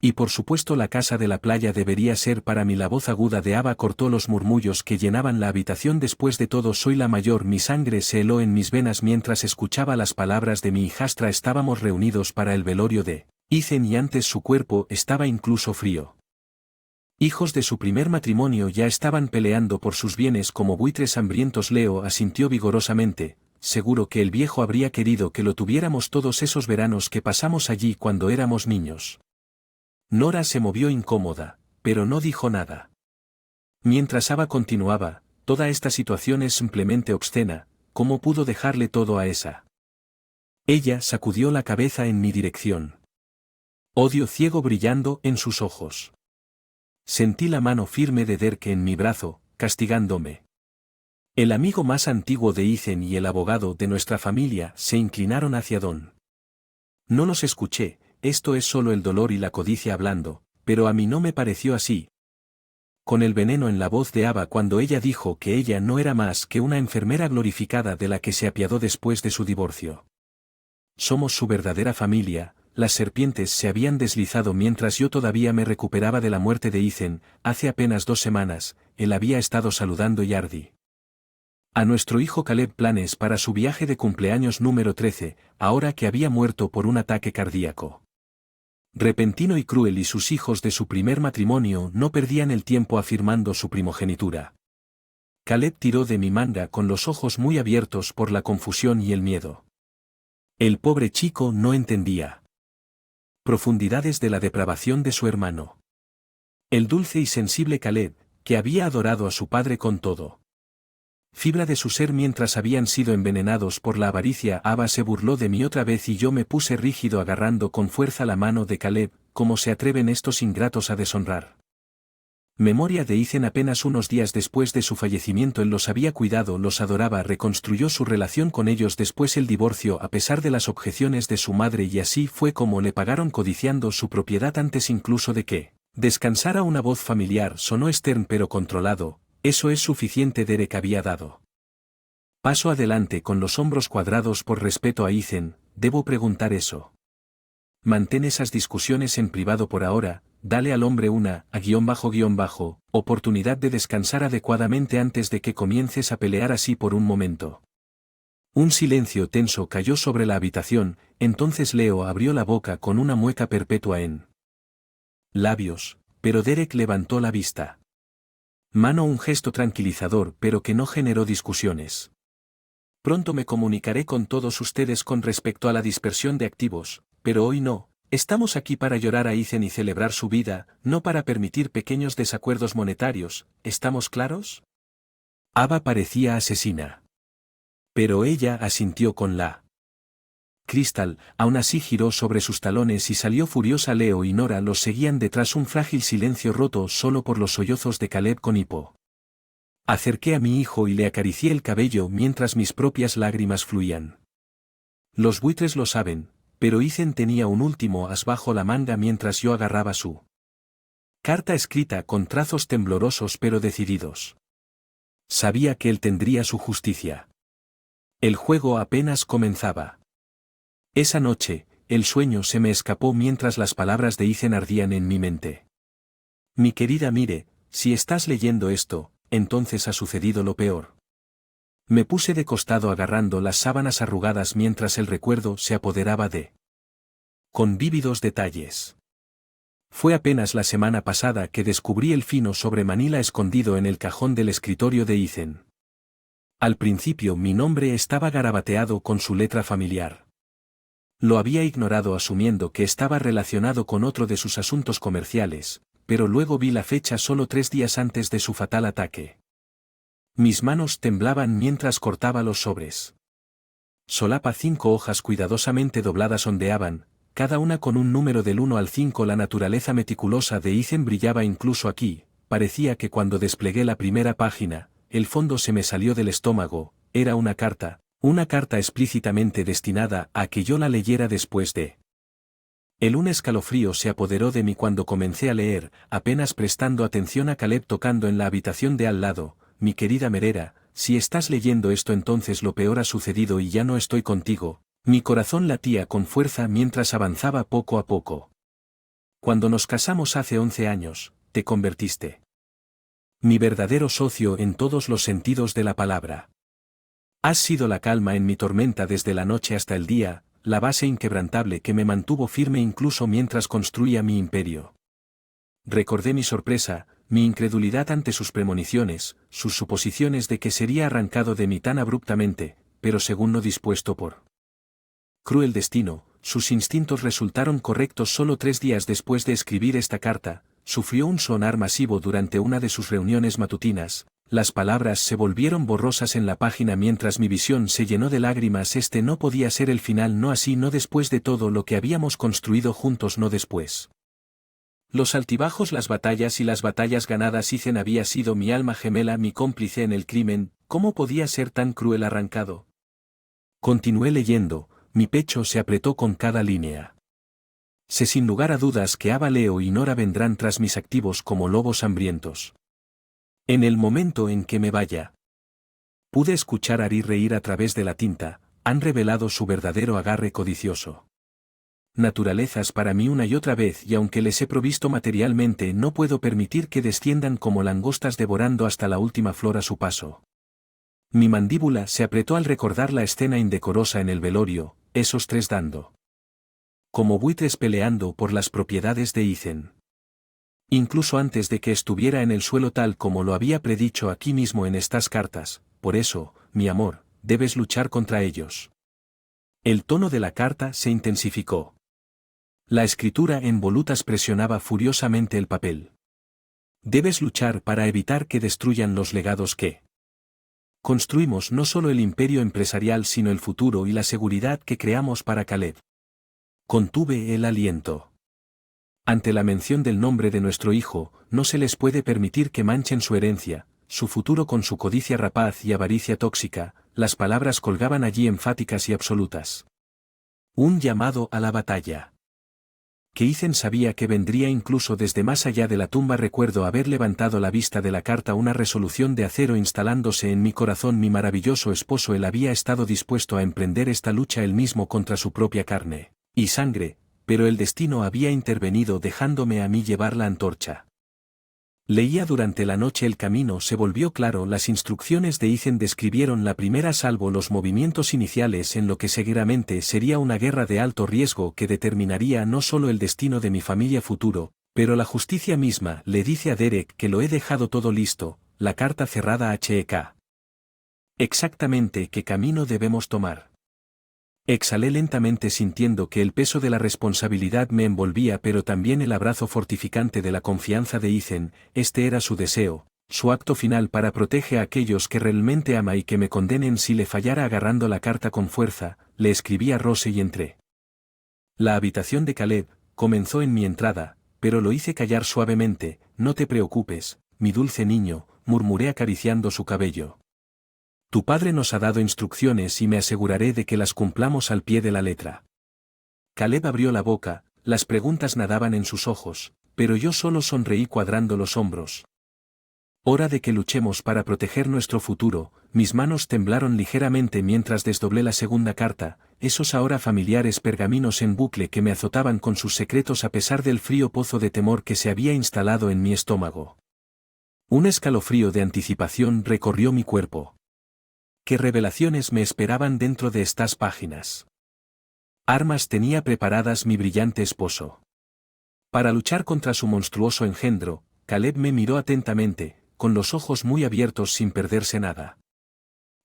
Y por supuesto la casa de la playa debería ser para mí. La voz aguda de Ava cortó los murmullos que llenaban la habitación. Después de todo soy la mayor. Mi sangre se heló en mis venas mientras escuchaba las palabras de mi hijastra. Estábamos reunidos para el velorio de Ethan y antes su cuerpo estaba incluso frío. Hijos de su primer matrimonio ya estaban peleando por sus bienes como buitres hambrientos. Leo asintió vigorosamente. Seguro que el viejo habría querido que lo tuviéramos todos esos veranos que pasamos allí cuando éramos niños. Nora se movió incómoda, pero no dijo nada. Mientras Ava continuaba, toda esta situación es simplemente obscena, ¿cómo pudo dejarle todo a esa? Ella sacudió la cabeza en mi dirección. Odio ciego brillando en sus ojos. Sentí la mano firme de Derek en mi brazo, castigándome. El amigo más antiguo de Ethan y el abogado de nuestra familia se inclinaron hacia Don. No los escuché, esto es solo el dolor y la codicia hablando, pero a mí no me pareció así. Con el veneno en la voz de Ava cuando ella dijo que ella no era más que una enfermera glorificada de la que se apiadó después de su divorcio. Somos su verdadera familia. Las serpientes se habían deslizado mientras yo todavía me recuperaba de la muerte de Ethan. Hace apenas 2 semanas, él había estado saludando Yardi. A nuestro hijo Caleb planes para su viaje de cumpleaños número 13, ahora que había muerto por un ataque cardíaco. Repentino y cruel y sus hijos de su primer matrimonio no perdían el tiempo afirmando su primogenitura. Caleb tiró de mi manga con los ojos muy abiertos por la confusión y el miedo. El pobre chico no entendía. Profundidades de la depravación de su hermano. El dulce y sensible Caleb, que había adorado a su padre con todo. Fibra de su ser mientras habían sido envenenados por la avaricia. Ava se burló de mí otra vez y yo me puse rígido agarrando con fuerza la mano de Caleb. ¿Cómo se atreven estos ingratos a deshonrar? Memoria de Ethan apenas unos días después de su fallecimiento. Él los había cuidado, los adoraba, reconstruyó su relación con ellos después el divorcio a pesar de las objeciones de su madre y así fue como le pagaron codiciando su propiedad antes incluso de que descansara. Una voz familiar sonó stern pero controlado. Eso es suficiente. Derek había dado paso adelante con los hombros cuadrados. Por respeto a Ethan, debo preguntar eso. Mantén esas discusiones en privado por ahora, dale al hombre una oportunidad de descansar adecuadamente antes de que comiences a pelear así por un momento. Un silencio tenso cayó sobre la habitación, entonces Leo abrió la boca con una mueca perpetua en labios, pero Derek levantó la vista. Mano, un gesto tranquilizador pero que no generó discusiones. Pronto me comunicaré con todos ustedes con respecto a la dispersión de activos, pero hoy no. Estamos aquí para llorar a Ethan y celebrar su vida, no para permitir pequeños desacuerdos monetarios, ¿estamos claros? Ava parecía asesina. Pero ella asintió con la Crystal, aún así giró sobre sus talones y salió furiosa. Leo y Nora los seguían detrás. Un frágil silencio roto solo por los sollozos de Caleb con hipo. Acerqué a mi hijo y le acaricié el cabello mientras mis propias lágrimas fluían. Los buitres lo saben, pero Ethan tenía un último as bajo la manga mientras yo agarraba su carta escrita con trazos temblorosos pero decididos. Sabía que él tendría su justicia. El juego apenas comenzaba. Esa noche, el sueño se me escapó mientras las palabras de Ethan ardían en mi mente. Mi querida, mire, si estás leyendo esto, entonces ha sucedido lo peor. Me puse de costado agarrando las sábanas arrugadas mientras el recuerdo se apoderaba de con vívidos detalles. Fue apenas la semana pasada que descubrí el fino sobre Manila escondido en el cajón del escritorio de Ethan. Al principio mi nombre estaba garabateado con su letra familiar. Lo había ignorado asumiendo que estaba relacionado con otro de sus asuntos comerciales, pero luego vi la fecha solo 3 días antes de su fatal ataque. Mis manos temblaban mientras cortaba los sobres. Solapa 5 hojas cuidadosamente dobladas ondeaban, cada una con un número del 1 al 5. La naturaleza meticulosa de Ethan brillaba incluso aquí. Parecía que cuando desplegué la primera página, el fondo se me salió del estómago. Era una carta explícitamente destinada a que yo la leyera después de. Un escalofrío se apoderó de mí cuando comencé a leer, apenas prestando atención a Caleb tocando en la habitación de al lado. Mi querida Merera, si estás leyendo esto entonces lo peor ha sucedido y ya no estoy contigo. Mi corazón latía con fuerza mientras avanzaba poco a poco. Cuando nos casamos hace 11 años, te convertiste. Mi verdadero socio en todos los sentidos de la palabra. Has sido la calma en mi tormenta desde la noche hasta el día, la base inquebrantable que me mantuvo firme incluso mientras construía mi imperio. Recordé mi sorpresa, mi incredulidad ante sus premoniciones, sus suposiciones de que sería arrancado de mí tan abruptamente, pero según lo dispuesto por cruel destino. Sus instintos resultaron correctos solo 3 días después de escribir esta carta. Sufrió un sonar masivo durante una de sus reuniones matutinas. Las palabras se volvieron borrosas en la página mientras mi visión se llenó de lágrimas. Este no podía ser el final, no así, no después de todo lo que habíamos construido juntos, no después. Los altibajos, las batallas y las batallas ganadas. Ethan había sido mi alma gemela, mi cómplice en el crimen. ¿Cómo podía ser tan cruel, arrancado? Continué leyendo, mi pecho se apretó con cada línea. Sé sin lugar a dudas que Ava, Leo y Nora vendrán tras mis activos como lobos hambrientos. En el momento en que me vaya, pude escuchar a Ari reír a través de la tinta. Han revelado su verdadero agarre codicioso. Naturalezas para mí una y otra vez, y aunque les he provisto materialmente, no puedo permitir que desciendan como langostas devorando hasta la última flor a su paso. Mi mandíbula se apretó al recordar la escena indecorosa en el velorio, esos 3 dando como buitres peleando por las propiedades de Ethan. Incluso antes de que estuviera en el suelo tal como lo había predicho aquí mismo en estas cartas. Por eso, mi amor, debes luchar contra ellos. El tono de la carta se intensificó. La escritura en volutas presionaba furiosamente el papel. Debes luchar para evitar que destruyan los legados que construimos, no solo el imperio empresarial sino el futuro y la seguridad que creamos para Caleb. Contuve el aliento. Ante la mención del nombre de nuestro hijo, no se les puede permitir que manchen su herencia, su futuro con su codicia rapaz y avaricia tóxica. Las palabras colgaban allí enfáticas y absolutas. Un llamado a la batalla. Que Ethan sabía que vendría incluso desde más allá de la tumba. Recuerdo haber levantado la vista de la carta, una resolución de acero instalándose en mi corazón. Mi maravilloso esposo, él había estado dispuesto a emprender esta lucha él mismo contra su propia carne y sangre, pero el destino había intervenido dejándome a mí llevar la antorcha. Leía durante la noche, el camino se volvió claro, las instrucciones de Ethan describieron la primera salvo los movimientos iniciales en lo que seguramente sería una guerra de alto riesgo que determinaría no solo el destino de mi familia futuro, pero la justicia misma. Le dice a Derek que lo he dejado todo listo, la carta cerrada. HK. Exactamente qué camino debemos tomar. Exhalé lentamente sintiendo que el peso de la responsabilidad me envolvía, pero también el abrazo fortificante de la confianza de Ethan. Este era su deseo, su acto final para proteger a aquellos que realmente ama y que me condenen si le fallara. Agarrando la carta con fuerza, le escribí a Rose y entré. La habitación de Caleb comenzó en mi entrada, pero lo hice callar suavemente. No te preocupes, mi dulce niño, murmuré acariciando su cabello. Tu padre nos ha dado instrucciones y me aseguraré de que las cumplamos al pie de la letra. Caleb abrió la boca, las preguntas nadaban en sus ojos, pero yo solo sonreí cuadrando los hombros. Hora de que luchemos para proteger nuestro futuro. Mis manos temblaron ligeramente mientras desdoblé la segunda carta, esos ahora familiares pergaminos en bucle que me azotaban con sus secretos a pesar del frío pozo de temor que se había instalado en mi estómago. Un escalofrío de anticipación recorrió mi cuerpo. ¿Qué revelaciones me esperaban dentro de estas páginas? Armas tenía preparadas mi brillante esposo. Para luchar contra su monstruoso engendro. Caleb me miró atentamente, con los ojos muy abiertos sin perderse nada.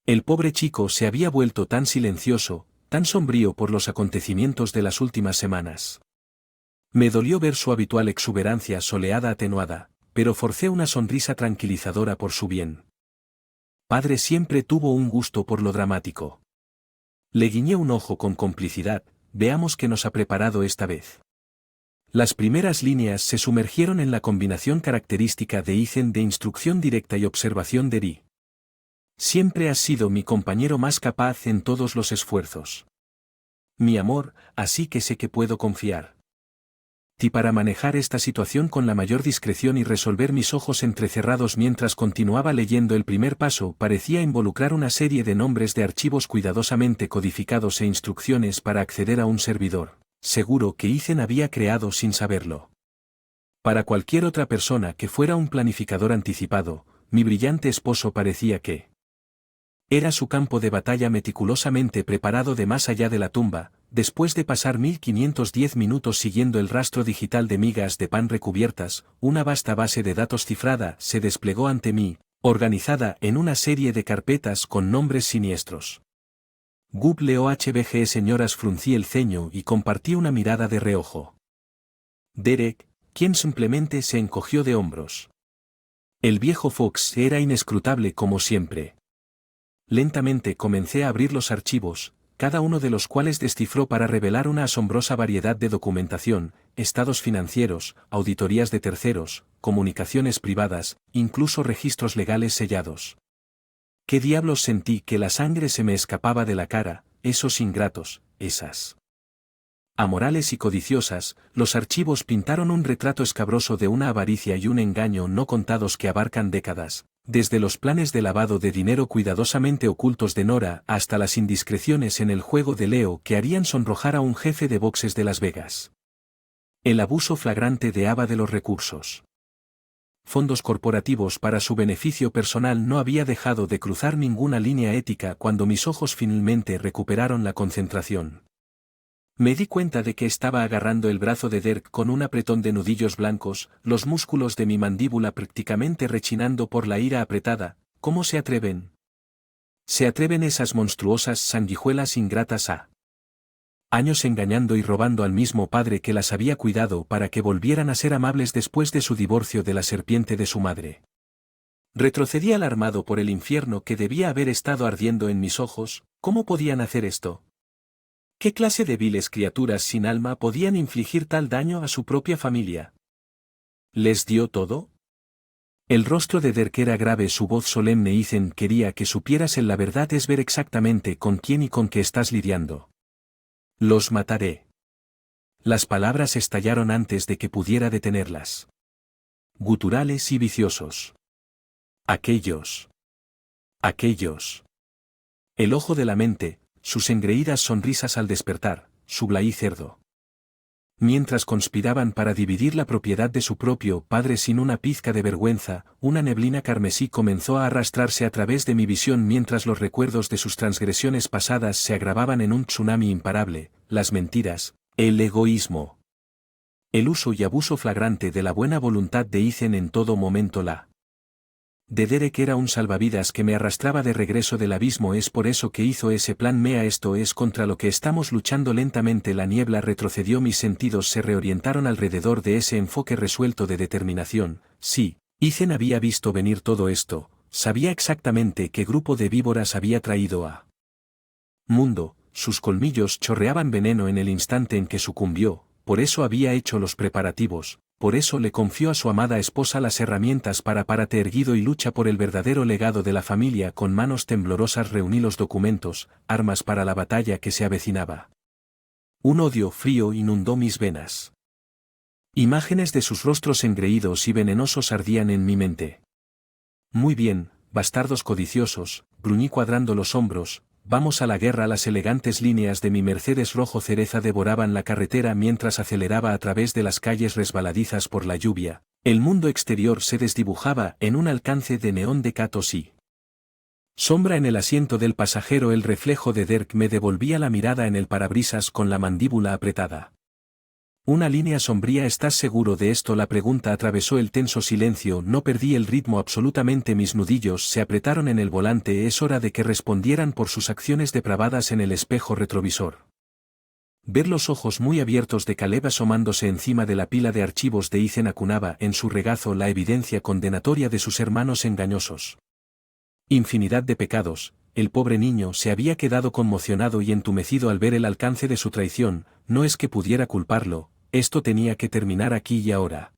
El pobre chico se había vuelto tan silencioso, tan sombrío por los acontecimientos de las últimas semanas. Me dolió ver su habitual exuberancia soleada atenuada, pero forcé una sonrisa tranquilizadora por su bien. Padre siempre tuvo un gusto por lo dramático. Le guiñé un ojo con complicidad. Veamos qué nos ha preparado esta vez. Las primeras líneas se sumergieron en la combinación característica de Ethan de instrucción directa y observación de Ri. Siempre has sido mi compañero más capaz en todos los esfuerzos. Mi amor, así que sé que puedo confiar ti para manejar esta situación con la mayor discreción y resolver. Mis ojos entrecerrados mientras continuaba leyendo. El primer paso parecía involucrar una serie de nombres de archivos cuidadosamente codificados e instrucciones para acceder a un servidor seguro que Ethan había creado sin saberlo. Para cualquier otra persona que fuera un planificador anticipado, mi brillante esposo parecía que era su campo de batalla meticulosamente preparado de más allá de la tumba. Después de pasar 1510 minutos siguiendo el rastro digital de migas de pan recubiertas, una vasta base de datos cifrada se desplegó ante mí, organizada en una serie de carpetas con nombres siniestros. Google OHBG señoras fruncí el ceño y compartí una mirada de reojo. Derek, quien simplemente se encogió de hombros. El viejo Fox era inescrutable como siempre. Lentamente comencé a abrir los archivos, cada uno de los cuales descifró para revelar una asombrosa variedad de documentación, estados financieros, auditorías de terceros, comunicaciones privadas, incluso registros legales sellados. ¿Qué diablos sentí que la sangre se me escapaba de la cara? Esos ingratos, esas amorales y codiciosas, los archivos pintaron un retrato escabroso de una avaricia y un engaño no contados que abarcan décadas, desde los planes de lavado de dinero cuidadosamente ocultos de Nora hasta las indiscreciones en el juego de Leo que harían sonrojar a un jefe de boxes de Las Vegas. El abuso flagrante de Ava de los recursos. Fondos corporativos para su beneficio personal no había dejado de cruzar ninguna línea ética cuando mis ojos finalmente recuperaron la concentración. Me di cuenta de que estaba agarrando el brazo de Dirk con un apretón de nudillos blancos, los músculos de mi mandíbula prácticamente rechinando por la ira apretada. ¿Cómo se atreven? Se atreven esas monstruosas sanguijuelas ingratas a años engañando y robando al mismo padre que las había cuidado para que volvieran a ser amables después de su divorcio de la serpiente de su madre. Retrocedí alarmado por el infierno que debía haber estado ardiendo en mis ojos. ¿Cómo podían hacer esto? ¿Qué clase de viles criaturas sin alma podían infligir tal daño a su propia familia? ¿Les dio todo? El rostro de Dirk era grave, su voz solemne. Ethan, quería que supieras la verdad es ver exactamente con quién y con qué estás lidiando. Los mataré. Las palabras estallaron antes de que pudiera detenerlas. Guturales y viciosos. Aquellos. El ojo de la mente, sus engreídas sonrisas al despertar, su blaí cerdo. Mientras conspiraban para dividir la propiedad de su propio padre sin una pizca de vergüenza, una neblina carmesí comenzó a arrastrarse a través de mi visión mientras los recuerdos de sus transgresiones pasadas se agravaban en un tsunami imparable, las mentiras, el egoísmo. El uso y abuso flagrante de la buena voluntad de Ethan en todo momento. La de Derek era un salvavidas que me arrastraba de regreso del abismo. Es por eso que hizo ese plan. Mea, esto es contra lo que estamos luchando. Lentamente la niebla retrocedió, mis sentidos se reorientaron alrededor de ese enfoque resuelto de determinación. Sí, Ethan había visto venir todo esto, sabía exactamente qué grupo de víboras había traído a mundo, sus colmillos chorreaban veneno en el instante en que sucumbió, por eso había hecho los preparativos. Por eso le confió a su amada esposa las herramientas para párate erguido y lucha por el verdadero legado de la familia. Con manos temblorosas reuní los documentos, armas para la batalla que se avecinaba. Un odio frío inundó mis venas. Imágenes de sus rostros engreídos y venenosos ardían en mi mente. Muy bien, bastardos codiciosos, gruñí cuadrando los hombros. Vamos a la guerra. Las elegantes líneas de mi Mercedes rojo cereza devoraban la carretera mientras aceleraba a través de las calles resbaladizas por la lluvia. El mundo exterior se desdibujaba en un alcance de neón de catos y sombra en el asiento del pasajero. El reflejo de Dirk me devolvía la mirada en el parabrisas con la mandíbula apretada. Una línea sombría. ¿Estás seguro de esto? La pregunta atravesó el tenso silencio. No perdí el ritmo absolutamente. Mis nudillos se apretaron en el volante. Es hora de que respondieran por sus acciones depravadas en el espejo retrovisor. Ver los ojos muy abiertos de Caleb asomándose encima de la pila de archivos de Ethan acunaba en su regazo la evidencia condenatoria de sus hermanos engañosos. Infinidad de pecados. El pobre niño se había quedado conmocionado y entumecido al ver el alcance de su traición. No es que pudiera culparlo, esto tenía que terminar aquí y ahora.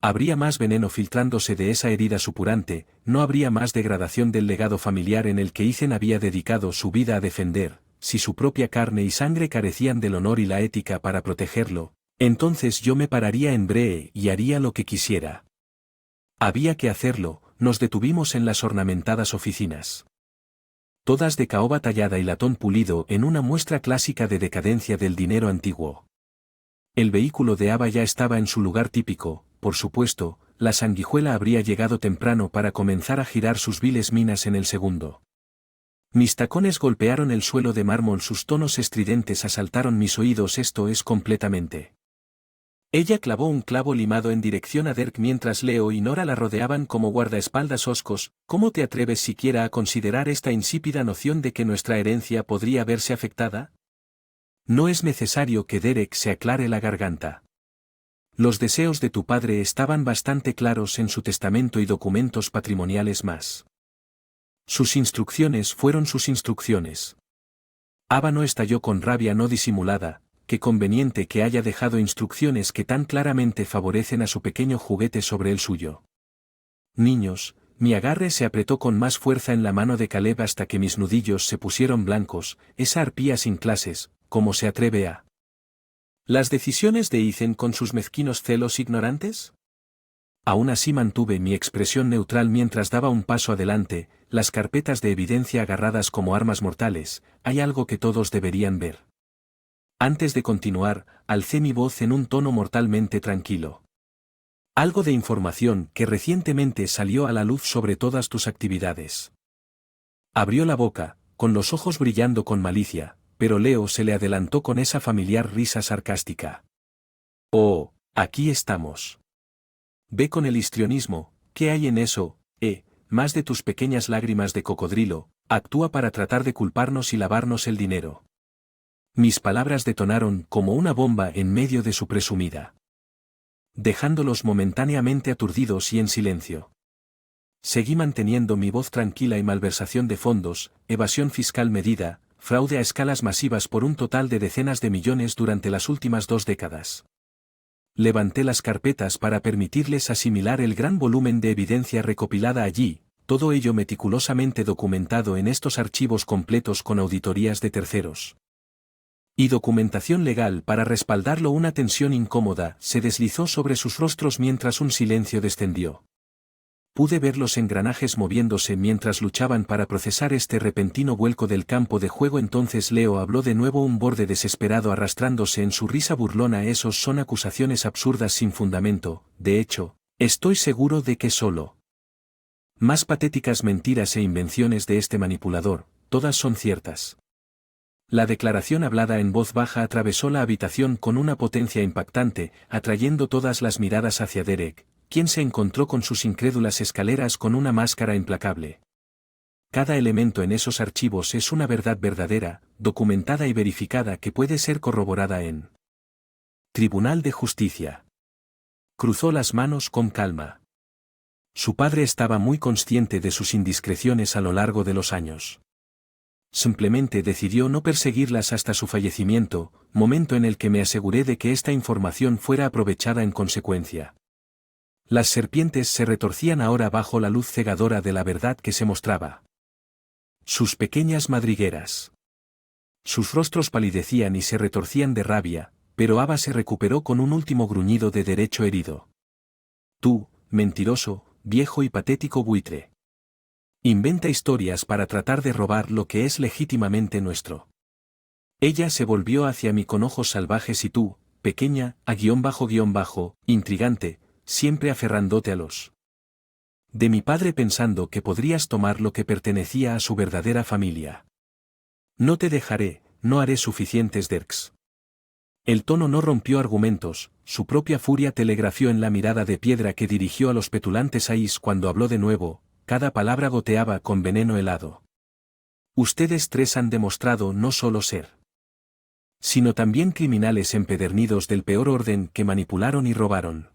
Habría más veneno filtrándose de esa herida supurante, no habría más degradación del legado familiar en el que Ethan había dedicado su vida a defender. Si su propia carne y sangre carecían del honor y la ética para protegerlo, entonces yo me pararía en Bree y haría lo que quisiera. Había que hacerlo. Nos detuvimos en las ornamentadas oficinas. Todas de caoba tallada y latón pulido en una muestra clásica de decadencia del dinero antiguo. El vehículo de Ava ya estaba en su lugar típico, por supuesto, la sanguijuela habría llegado temprano para comenzar a girar sus viles minas en el segundo. Mis tacones golpearon el suelo de mármol, sus tonos estridentes asaltaron mis oídos. Esto es completamente. Ella clavó un clavo limado en dirección a Dirk mientras Leo y Nora la rodeaban como guardaespaldas hoscos. ¿Cómo te atreves siquiera a considerar esta insípida noción de que nuestra herencia podría verse afectada? No es necesario que Derek se aclare la garganta. Los deseos de tu padre estaban bastante claros en su testamento y documentos patrimoniales más. Sus instrucciones fueron sus instrucciones. Ava no estalló con rabia no disimulada. Qué conveniente que haya dejado instrucciones que tan claramente favorecen a su pequeño juguete sobre el suyo. Niños, mi agarre se apretó con más fuerza en la mano de Caleb hasta que mis nudillos se pusieron blancos. Esa arpía sin clases, ¿cómo se atreve a? ¿Las decisiones de Ethan con sus mezquinos celos ignorantes? Aún así mantuve mi expresión neutral mientras daba un paso adelante, las carpetas de evidencia agarradas como armas mortales. Hay algo que todos deberían ver. Antes de continuar, alcé mi voz en un tono mortalmente tranquilo. Algo de información que recientemente salió a la luz sobre todas tus actividades. Abrió la boca, con los ojos brillando con malicia, pero Leo se le adelantó con esa familiar risa sarcástica. Oh, aquí estamos. Ve con el histrionismo, ¿qué hay en eso? Más de tus pequeñas lágrimas de cocodrilo, actúa para tratar de culparnos y lavarnos el dinero. Mis palabras detonaron como una bomba en medio de su presumida. Dejándolos momentáneamente aturdidos y en silencio. Seguí manteniendo mi voz tranquila y malversación de fondos, evasión fiscal medida, fraude a escalas masivas por un total de decenas de millones durante las últimas 2 décadas. Levanté las carpetas para permitirles asimilar el gran volumen de evidencia recopilada allí, todo ello meticulosamente documentado en estos archivos completos con auditorías de terceros. Y documentación legal para respaldarlo. Una tensión incómoda se deslizó sobre sus rostros mientras un silencio descendió. Pude ver los engranajes moviéndose mientras luchaban para procesar este repentino vuelco del campo de juego. Entonces Leo habló de nuevo, un borde desesperado arrastrándose en su risa burlona. Esos son acusaciones absurdas sin fundamento. De hecho, estoy seguro de que solo más patéticas mentiras e invenciones de este manipulador, todas son ciertas. La declaración hablada en voz baja atravesó la habitación con una potencia impactante, atrayendo todas las miradas hacia Derek, quien se encontró con sus incrédulas escaleras con una máscara implacable. Cada elemento en esos archivos es una verdad verdadera, documentada y verificada que puede ser corroborada en Tribunal de Justicia. Cruzó las manos con calma. Su padre estaba muy consciente de sus indiscreciones a lo largo de los años. Simplemente decidió no perseguirlas hasta su fallecimiento, momento en el que me aseguré de que esta información fuera aprovechada en consecuencia. Las serpientes se retorcían ahora bajo la luz cegadora de la verdad que se mostraba. Sus pequeñas madrigueras. Sus rostros palidecían y se retorcían de rabia, pero Ava se recuperó con un último gruñido de derecho herido. Tú, mentiroso, viejo y patético buitre. Inventa historias para tratar de robar lo que es legítimamente nuestro. Ella se volvió hacia mí con ojos salvajes. Y tú, pequeña, intrigante, siempre aferrándote a los de mi padre pensando que podrías tomar lo que pertenecía a su verdadera familia. No te dejaré, no haré suficientes Dirks. El tono no rompió argumentos, su propia furia telegrafió en la mirada de piedra que dirigió a los petulantes Ais cuando habló de nuevo. Cada palabra goteaba con veneno helado. Ustedes tres han demostrado no solo ser, sino también criminales empedernidos del peor orden que manipularon y robaron.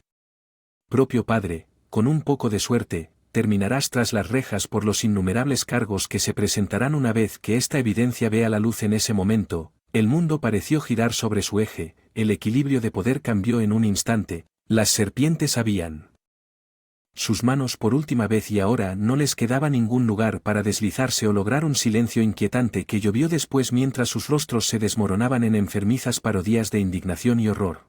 Propio padre, con un poco de suerte, terminarás tras las rejas por los innumerables cargos que se presentarán una vez que esta evidencia vea la luz. En ese momento, el mundo pareció girar sobre su eje, el equilibrio de poder cambió en un instante, las serpientes habían sus manos por última vez y ahora no les quedaba ningún lugar para deslizarse o lograr un silencio inquietante que llovió después mientras sus rostros se desmoronaban en enfermizas parodias de indignación y horror.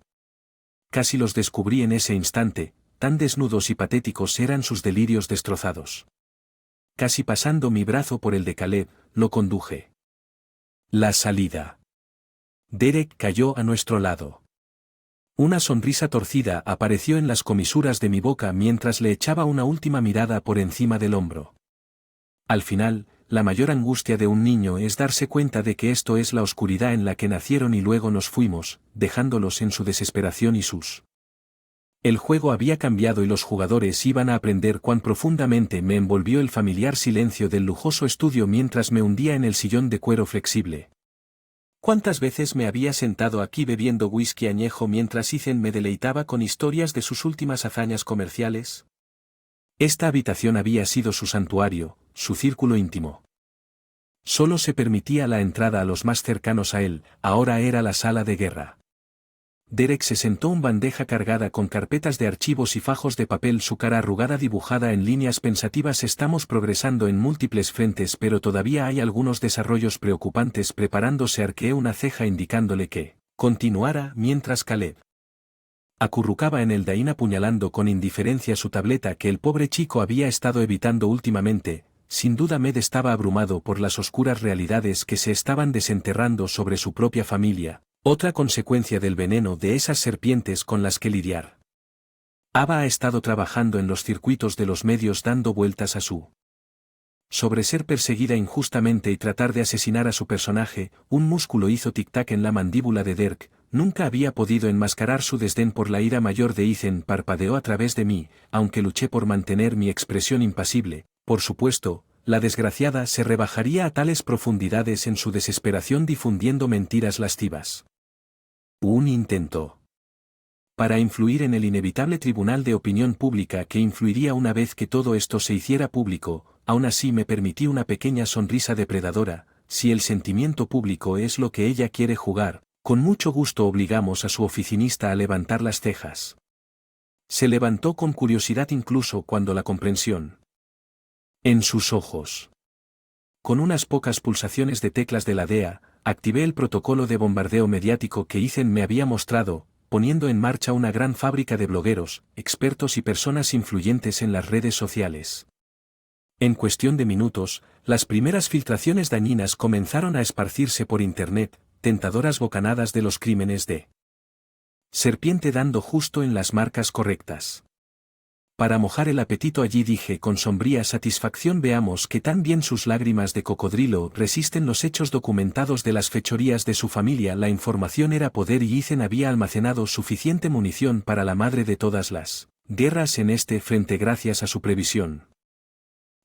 Casi los descubrí en ese instante, tan desnudos y patéticos eran sus delirios destrozados. Casi pasando mi brazo por el de Caleb, lo conduje. La salida. Derek cayó a nuestro lado. Una sonrisa torcida apareció en las comisuras de mi boca mientras le echaba una última mirada por encima del hombro. Al final, la mayor angustia de un niño es darse cuenta de que esto es la oscuridad en la que nacieron y luego nos fuimos, dejándolos en su desesperación y sus. El juego había cambiado y los jugadores iban a aprender cuán profundamente me envolvió el familiar silencio del lujoso estudio mientras me hundía en el sillón de cuero flexible. ¿Cuántas veces me había sentado aquí bebiendo whisky añejo mientras Ethan me deleitaba con historias de sus últimas hazañas comerciales? Esta habitación había sido su santuario, su círculo íntimo. Solo se permitía la entrada a los más cercanos a él, ahora era la sala de guerra. Derek se sentó en bandeja cargada con carpetas de archivos y fajos de papel, su cara arrugada dibujada en líneas pensativas. Estamos progresando en múltiples frentes, pero todavía hay algunos desarrollos preocupantes preparándose. Arqueé una ceja indicándole que continuara mientras Caleb acurrucaba en el Dain apuñalando con indiferencia su tableta que el pobre chico había estado evitando últimamente. Sin duda Med estaba abrumado por las oscuras realidades que se estaban desenterrando sobre su propia familia, otra consecuencia del veneno de esas serpientes con las que lidiar. Ava ha estado trabajando en los circuitos de los medios dando vueltas a su sobre ser perseguida injustamente y tratar de asesinar a su personaje. Un músculo hizo tic-tac en la mandíbula de Derek. Nunca había podido enmascarar su desdén por la ira mayor de Ethan. Parpadeó a través de mí, aunque luché por mantener mi expresión impasible. Por supuesto, la desgraciada se rebajaría a tales profundidades en su desesperación difundiendo mentiras lascivas. Un intento para influir en el inevitable tribunal de opinión pública que influiría una vez que todo esto se hiciera público. Aún así me permití una pequeña sonrisa depredadora. Si el sentimiento público es lo que ella quiere jugar, con mucho gusto obligamos a su oficinista a levantar las cejas. Se levantó con curiosidad incluso cuando la comprensión en sus ojos. Con unas pocas pulsaciones de teclas de la DEA, activé el protocolo de bombardeo mediático que Ethan me había mostrado, poniendo en marcha una gran fábrica de blogueros, expertos y personas influyentes en las redes sociales. En cuestión de minutos, las primeras filtraciones dañinas comenzaron a esparcirse por Internet, tentadoras bocanadas de los crímenes de serpiente dando justo en las marcas correctas. Para mojar el apetito allí dije con sombría satisfacción: veamos que tan bien sus lágrimas de cocodrilo resisten los hechos documentados de las fechorías de su familia. La información era poder y Ethan había almacenado suficiente munición para la madre de todas las guerras en este frente gracias a su previsión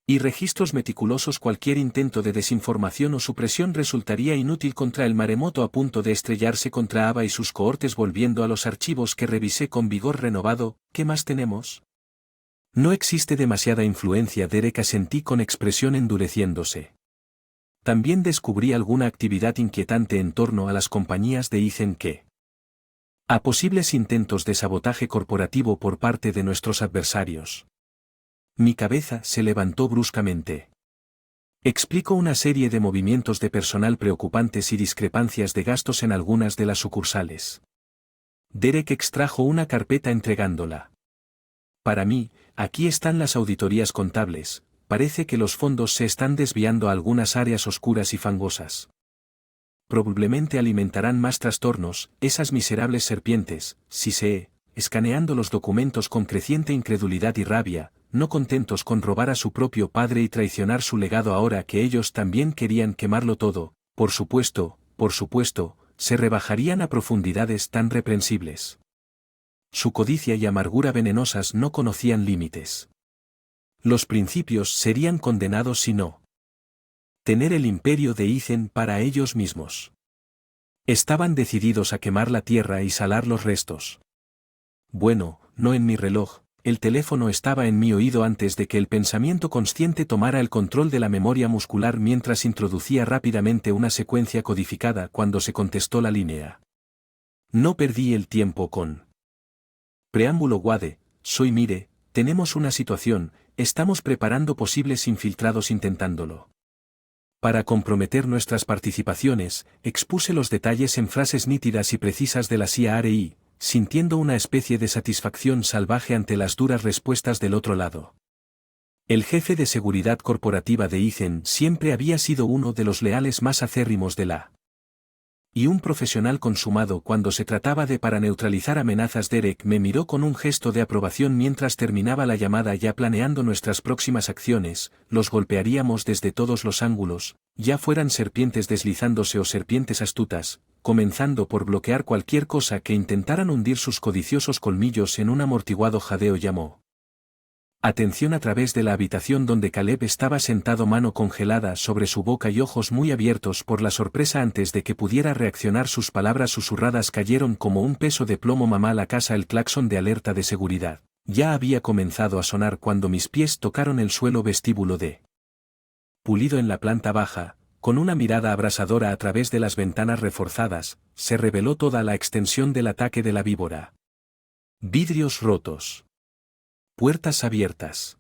y registros meticulosos. Cualquier intento de desinformación o supresión resultaría inútil contra el maremoto a punto de estrellarse contra Ava y sus cohortes. Volviendo a los archivos que revisé con vigor renovado, ¿qué más tenemos? No existe demasiada influencia. Derek asentí con expresión endureciéndose. También descubrí alguna actividad inquietante en torno a las compañías de Ethan a posibles intentos de sabotaje corporativo por parte de nuestros adversarios. Mi cabeza se levantó bruscamente. Explico una serie de movimientos de personal preocupantes y discrepancias de gastos en algunas de las sucursales. Derek extrajo una carpeta entregándola. Para mí, aquí están las auditorías contables. Parece que los fondos se están desviando a algunas áreas oscuras y fangosas. Probablemente alimentarán más trastornos, esas miserables serpientes, si se... Escaneando los documentos con creciente incredulidad y rabia, no contentos con robar a su propio padre y traicionar su legado ahora que ellos también querían quemarlo todo, por supuesto, se rebajarían a profundidades tan reprensibles. Su codicia y amargura venenosas no conocían límites. Los principios serían condenados si no tener el imperio de Ethan para ellos mismos. Estaban decididos a quemar la tierra y salar los restos. Bueno, no en mi reloj. El teléfono estaba en mi oído antes de que el pensamiento consciente tomara el control de la memoria muscular mientras introducía rápidamente una secuencia codificada. Cuando se contestó la línea, no perdí el tiempo con preámbulo. Wade, soy Mire, tenemos una situación, estamos preparando posibles infiltrados intentándolo. Para comprometer nuestras participaciones, expuse los detalles en frases nítidas y precisas de la CIA-RI, sintiendo una especie de satisfacción salvaje ante las duras respuestas del otro lado. El jefe de seguridad corporativa de Ethan siempre había sido uno de los leales más acérrimos de la Y un profesional consumado cuando se trataba de para neutralizar amenazas. Derek me miró con un gesto de aprobación mientras terminaba la llamada, ya planeando nuestras próximas acciones. Los golpearíamos desde todos los ángulos, ya fueran serpientes deslizándose o serpientes astutas, comenzando por bloquear cualquier cosa que intentaran hundir sus codiciosos colmillos en un amortiguado jadeo. Llamó atención a través de la habitación donde Caleb estaba sentado, mano congelada sobre su boca y ojos muy abiertos por la sorpresa. Antes de que pudiera reaccionar, sus palabras susurradas cayeron como un peso de plomo. Mamá, la casa. El claxon de alerta de seguridad ya había comenzado a sonar cuando mis pies tocaron el suelo. Vestíbulo de pulido en la planta baja. Con una mirada abrasadora a través de las ventanas reforzadas, se reveló toda la extensión del ataque de la víbora. Vidrios rotos. Puertas abiertas.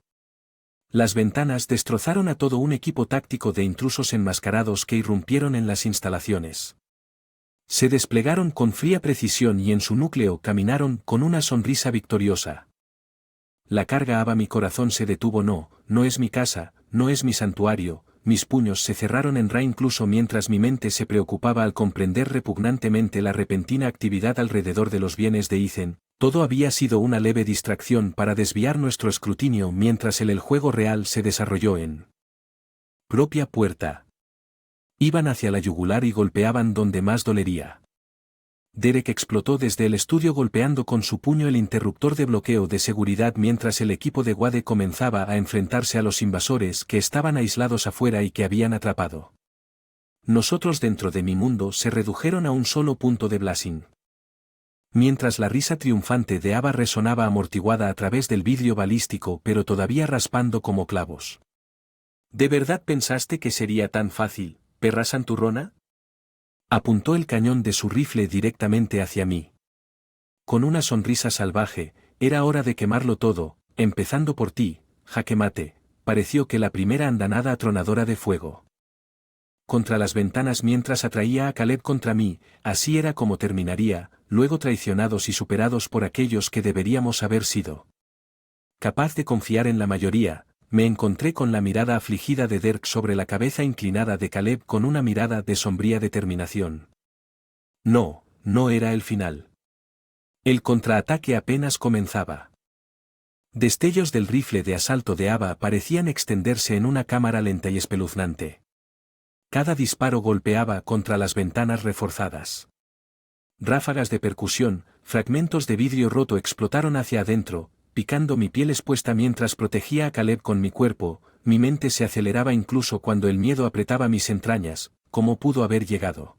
Las ventanas destrozaron a todo un equipo táctico de intrusos enmascarados que irrumpieron en las instalaciones. Se desplegaron con fría precisión y en su núcleo caminaron con una sonrisa victoriosa. La carga mi corazón se detuvo. No es mi casa, no es mi santuario. Mis puños se cerraron en ra incluso mientras mi mente se preocupaba al comprender repugnantemente la repentina actividad alrededor de los bienes de Ethan. Todo había sido una leve distracción para desviar nuestro escrutinio mientras el juego real se desarrolló en propia puerta. Iban hacia la yugular y golpeaban donde más dolería. Derek explotó desde el estudio golpeando con su puño el interruptor de bloqueo de seguridad mientras el equipo de Wade comenzaba a enfrentarse a los invasores que estaban aislados afuera y que habían atrapado. Nosotros dentro de mi mundo se redujeron a un solo punto de blasing. Mientras la risa triunfante de Ava resonaba amortiguada a través del vidrio balístico pero todavía raspando como clavos. ¿De verdad pensaste que sería tan fácil, perra santurrona? Apuntó el cañón de su rifle directamente hacia mí. Con una sonrisa salvaje, era hora de quemarlo todo, empezando por ti, jaque mate. Pareció que la primera andanada atronadora de fuego contra las ventanas mientras atraía a Caleb contra mí, así era como terminaría, luego traicionados y superados por aquellos que deberíamos haber sido capaz de confiar en la mayoría. Me encontré con la mirada afligida de Derek sobre la cabeza inclinada de Caleb con una mirada de sombría determinación. No era el final. El contraataque apenas comenzaba. Destellos del rifle de asalto de Ava parecían extenderse en una cámara lenta y espeluznante. Cada disparo golpeaba contra las ventanas reforzadas. Ráfagas de percusión, fragmentos de vidrio roto explotaron hacia adentro, picando mi piel expuesta mientras protegía a Caleb con mi cuerpo. Mi mente se aceleraba incluso cuando el miedo apretaba mis entrañas. ¿Cómo pudo haber llegado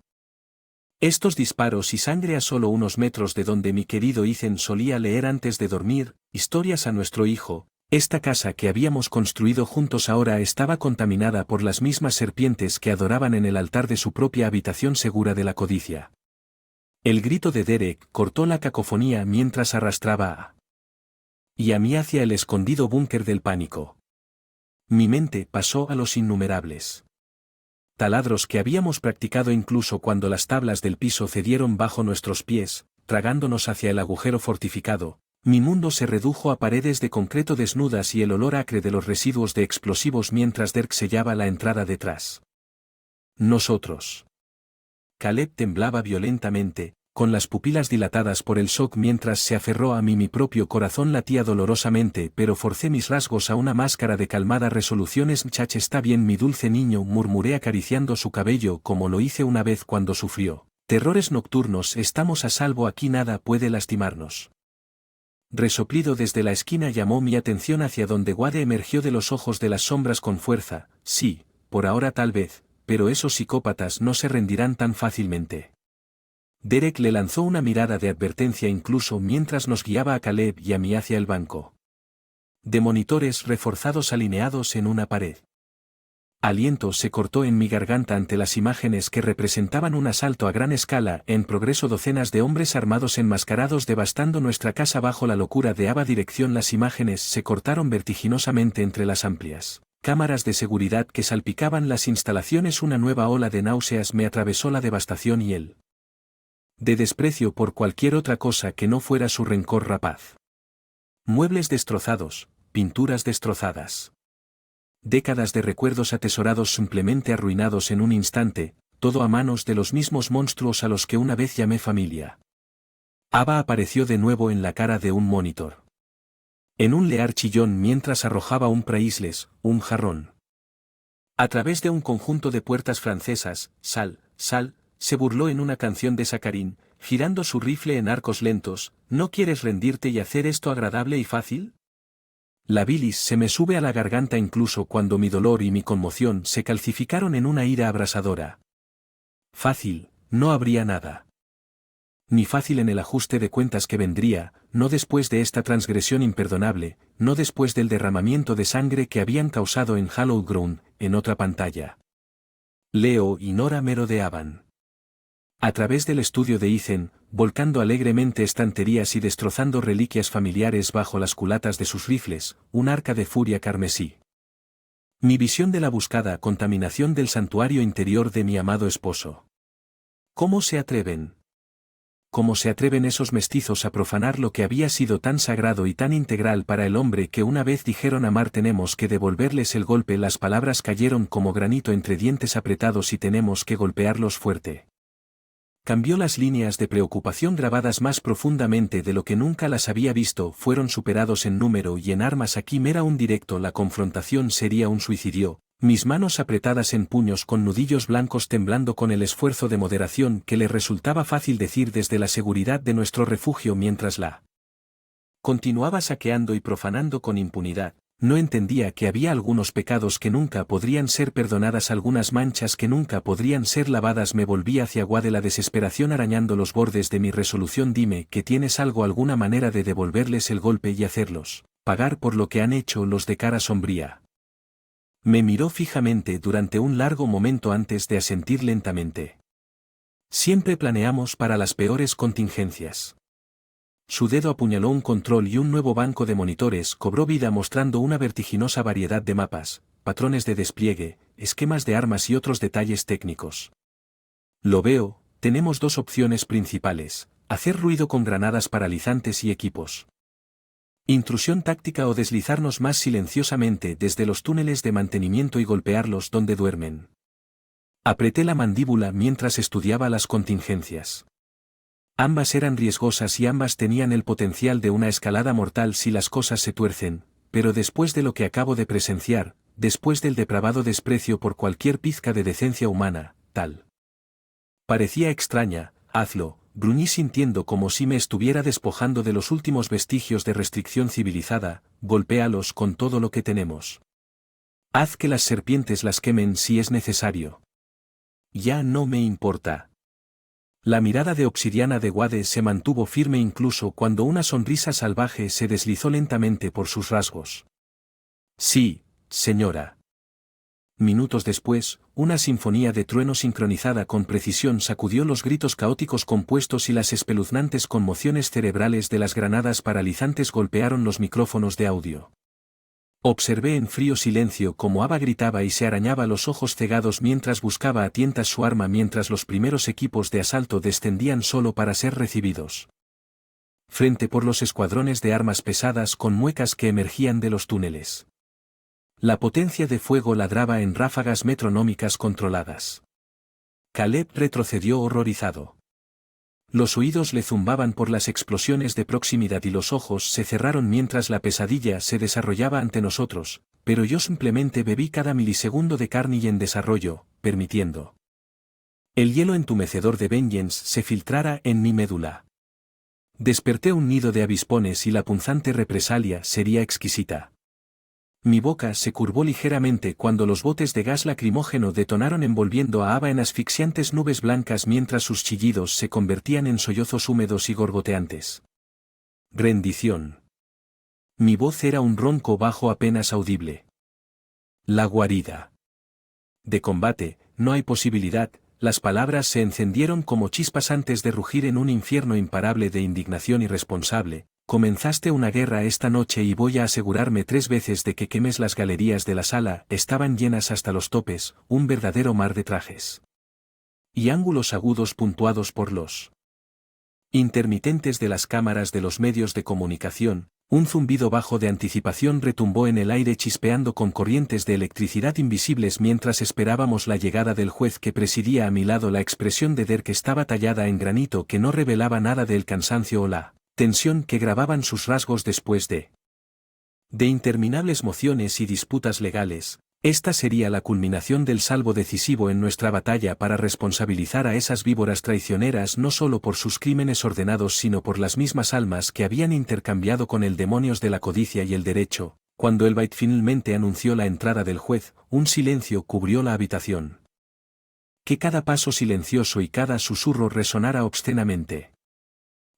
estos disparos y sangre a solo unos metros de donde mi querido Ethan solía leer antes de dormir historias a nuestro hijo? Esta casa que habíamos construido juntos ahora estaba contaminada por las mismas serpientes que adoraban en el altar de su propia habitación segura de la codicia. El grito de Derek cortó la cacofonía mientras arrastraba a mí hacia el escondido búnker del pánico. Mi mente pasó a los innumerables taladros que habíamos practicado incluso cuando las tablas del piso cedieron bajo nuestros pies, tragándonos hacia el agujero fortificado. Mi mundo se redujo a paredes de concreto desnudas y el olor acre de los residuos de explosivos mientras Derek sellaba la entrada detrás. Nosotros. Caleb temblaba violentamente, con las pupilas dilatadas por el shock mientras se aferró a mí. Mi propio corazón latía dolorosamente, pero forcé mis rasgos a una máscara de calmada resolución. Mchach, está bien, mi dulce niño, murmuré acariciando su cabello como lo hice una vez cuando sufrió terrores nocturnos. Estamos a salvo aquí, nada puede lastimarnos. Resoplido desde la esquina llamó mi atención hacia donde Wade emergió de los ojos de las sombras con fuerza. Sí, por ahora tal vez, pero esos psicópatas no se rendirán tan fácilmente. Derek le lanzó una mirada de advertencia incluso mientras nos guiaba a Caleb y a mí hacia el banco de monitores reforzados alineados en una pared. Aliento se cortó en mi garganta ante las imágenes que representaban un asalto a gran escala en progreso. Docenas de hombres armados enmascarados devastando nuestra casa bajo la locura de Ava. Dirección. Las imágenes se cortaron vertiginosamente entre las amplias cámaras de seguridad que salpicaban las instalaciones. Una nueva ola de náuseas me atravesó, la devastación y el de desprecio por cualquier otra cosa que no fuera su rencor rapaz. Muebles destrozados, pinturas destrozadas. Décadas de recuerdos atesorados simplemente arruinados en un instante. todo a manos de los mismos monstruos a los que una vez llamé familia. Ava apareció de nuevo en la cara de un monitor. En un lear chillón mientras arrojaba un praisles, un jarrón. A través de un conjunto de puertas francesas, Sal, se burló en una canción de Sacarín, girando su rifle en arcos lentos. ¿No quieres rendirte y hacer esto agradable y fácil? La bilis se me sube a la garganta incluso cuando mi dolor y mi conmoción se calcificaron en una ira abrasadora. Fácil, no habría nada. Ni fácil en el ajuste de cuentas que vendría, no después de esta transgresión imperdonable, no después del derramamiento de sangre que habían causado en Hollow Ground, en otra pantalla. Leo y Nora merodeaban. A través del estudio de Ethan, volcando alegremente estanterías y destrozando reliquias familiares bajo las culatas de sus rifles, un arca de furia carmesí. Mi visión de la buscada contaminación del santuario interior de mi amado esposo. ¿Cómo se atreven? ¿Cómo se atreven esos mestizos a profanar lo que había sido tan sagrado y tan integral para el hombre que una vez dijeron amar? Tenemos que devolverles el golpe. Las palabras cayeron como granito entre dientes apretados y tenemos que golpearlos fuerte. Cambió las líneas de preocupación grabadas más profundamente de lo que nunca las había visto. Fueron superados en número y en armas. Aquí era un directo. La confrontación sería un suicidio. Mis manos apretadas en puños con nudillos blancos temblando con el esfuerzo de moderación que le resultaba fácil decir desde la seguridad de nuestro refugio mientras la continuaba saqueando y profanando con impunidad. No entendía que había algunos pecados que nunca podrían ser perdonadas, algunas manchas que nunca podrían ser lavadas. Me volví hacia Agua de la desesperación arañando los bordes de mi resolución. Dime que tienes alguna manera de devolverles el golpe y hacerlos pagar por lo que han hecho. Los de cara sombría. Me miró fijamente durante un largo momento antes de asentir lentamente. Siempre planeamos para las peores contingencias. Su dedo apuñaló un control y un nuevo banco de monitores cobró vida mostrando una vertiginosa variedad de mapas, patrones de despliegue, esquemas de armas y otros detalles técnicos. Lo veo, tenemos dos opciones principales: hacer ruido con granadas paralizantes y equipos. Intrusión táctica o deslizarnos más silenciosamente desde los túneles de mantenimiento y golpearlos donde duermen. Apreté la mandíbula mientras estudiaba las contingencias. Ambas eran riesgosas y ambas tenían el potencial de una escalada mortal si las cosas se tuercen, pero después de lo que acabo de presenciar, después del depravado desprecio por cualquier pizca de decencia humana, tal parecía extraña. Hazlo. Gruñí sintiendo como si me estuviera despojando de los últimos vestigios de restricción civilizada. Golpéalos con todo lo que tenemos. Haz que las serpientes las quemen si es necesario. Ya no me importa. La mirada de obsidiana de Wade se mantuvo firme incluso cuando una sonrisa salvaje se deslizó lentamente por sus rasgos. Sí, señora. Minutos después, una sinfonía de trueno sincronizada con precisión sacudió los gritos caóticos compuestos y las espeluznantes conmociones cerebrales de las granadas paralizantes golpearon los micrófonos de audio. Observé en frío silencio cómo Ava gritaba y se arañaba los ojos cegados mientras buscaba a tientas su arma mientras los primeros equipos de asalto descendían solo para ser recibidos. Frente por los escuadrones de armas pesadas con muecas que emergían de los túneles. La potencia de fuego ladraba en ráfagas metronómicas controladas. Caleb retrocedió horrorizado. Los oídos le zumbaban por las explosiones de proximidad y los ojos se cerraron mientras la pesadilla se desarrollaba ante nosotros, pero yo simplemente bebí cada milisegundo de Carnage en desarrollo, permitiendo el hielo entumecedor de Vengeance se filtrara en mi médula. Desperté un nido de avispones y la punzante represalia sería exquisita. Mi boca se curvó ligeramente cuando los botes de gas lacrimógeno detonaron envolviendo a Ava en asfixiantes nubes blancas mientras sus chillidos se convertían en sollozos húmedos y gorgoteantes. Rendición. Mi voz era un ronco bajo apenas audible. La guarida. De combate, no hay posibilidad. Las palabras se encendieron como chispas antes de rugir en un infierno imparable de indignación irresponsable. Comenzaste una guerra esta noche y voy a asegurarme 3 veces de que quemes las galerías de la sala. Estaban llenas hasta los topes, un verdadero mar de trajes. Y ángulos agudos puntuados por los intermitentes de las cámaras de los medios de comunicación, Un zumbido bajo de anticipación retumbó en el aire chispeando con corrientes de electricidad invisibles mientras esperábamos la llegada del juez que presidía a mi lado. La expresión de Derek estaba tallada en granito que no revelaba nada del cansancio o la tensión que grababan sus rasgos después de interminables mociones y disputas legales. Esta sería la culminación del salvo decisivo en nuestra batalla para responsabilizar a esas víboras traicioneras no solo por sus crímenes ordenados sino por las mismas almas que habían intercambiado con el demonios de la codicia y el derecho. Cuando el Bait finalmente anunció la entrada del juez, un silencio cubrió la habitación. Que cada paso silencioso y cada susurro resonara obscenamente.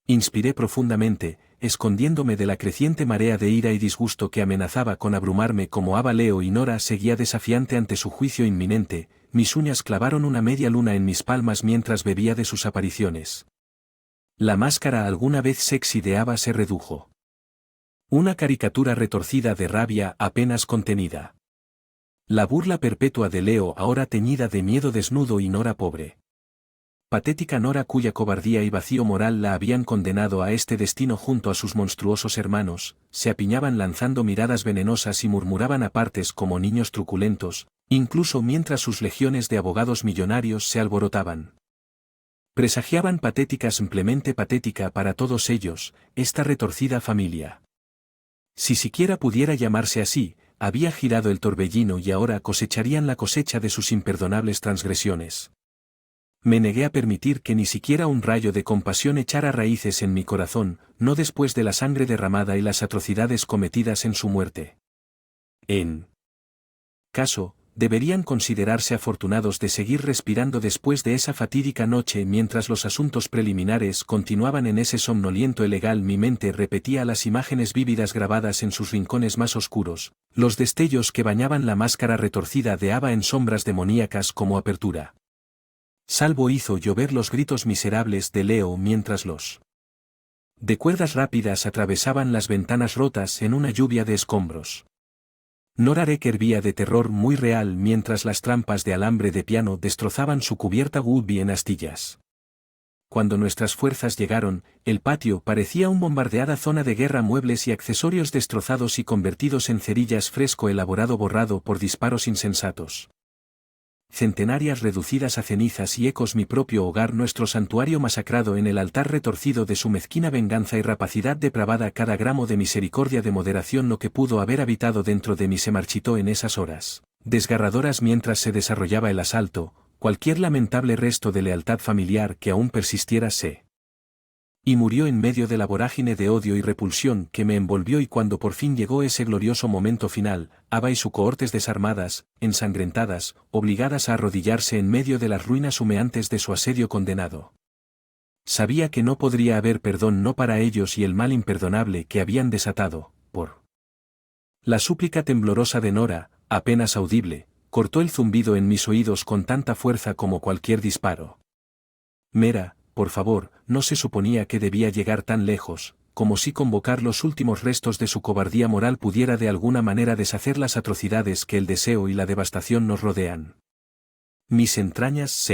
Inspiré profundamente, escondiéndome de la creciente marea de ira y disgusto que amenazaba con abrumarme como Ava Leo y Nora seguía desafiante ante su juicio inminente. Mis uñas clavaron una media luna en mis palmas mientras bebía de sus apariciones. La máscara alguna vez sexy de Ava se redujo. Una caricatura retorcida de rabia apenas contenida. La burla perpetua de Leo ahora teñida de miedo desnudo y Nora pobre. Patética Nora cuya cobardía y vacío moral la habían condenado a este destino junto a sus monstruosos hermanos, se apiñaban lanzando miradas venenosas y murmuraban a partes como niños truculentos, incluso mientras sus legiones de abogados millonarios se alborotaban. Presagiaban patética simplemente patética para todos ellos, esta retorcida familia. Si siquiera pudiera llamarse así, había girado el torbellino y ahora cosecharían la cosecha de sus imperdonables transgresiones. Me negué a permitir que ni siquiera un rayo de compasión echara raíces en mi corazón, no después de la sangre derramada y las atrocidades cometidas en su muerte. En caso, deberían considerarse afortunados de seguir respirando después de esa fatídica noche mientras los asuntos preliminares continuaban en ese somnoliento ilegal. Mi mente repetía las imágenes vívidas grabadas en sus rincones más oscuros, los destellos que bañaban la máscara retorcida de Ava en sombras demoníacas como apertura. Salvo hizo llover los gritos miserables de Leo mientras los de cuerdas rápidas atravesaban las ventanas rotas en una lluvia de escombros. Nora hervía de terror muy real mientras las trampas de alambre de piano destrozaban su cubierta Woodby en astillas. Cuando nuestras fuerzas llegaron, el patio parecía una bombardeada zona de guerra, muebles y accesorios destrozados y convertidos en cerillas, fresco elaborado borrado por disparos insensatos. Centenarias reducidas a cenizas y ecos, mi propio hogar, nuestro santuario masacrado en el altar retorcido de su mezquina venganza y rapacidad depravada. Cada gramo de misericordia, de moderación, lo que pudo haber habitado dentro de mí se marchitó en esas horas desgarradoras mientras se desarrollaba el asalto. Cualquier lamentable resto de lealtad familiar que aún persistiera y murió en medio de la vorágine de odio y repulsión que me envolvió. Y cuando por fin llegó ese glorioso momento final, Ava y su cohortes desarmadas, ensangrentadas, obligadas a arrodillarse en medio de las ruinas humeantes de su asedio condenado. Sabía que no podría haber perdón no para ellos y el mal imperdonable que habían desatado, por la súplica temblorosa de Nora, apenas audible, cortó el zumbido en mis oídos con tanta fuerza como cualquier disparo. Mera, por favor, no se suponía que debía llegar tan lejos, como si convocar los últimos restos de su cobardía moral pudiera de alguna manera deshacer las atrocidades que el deseo y la devastación nos rodean. Mis entrañas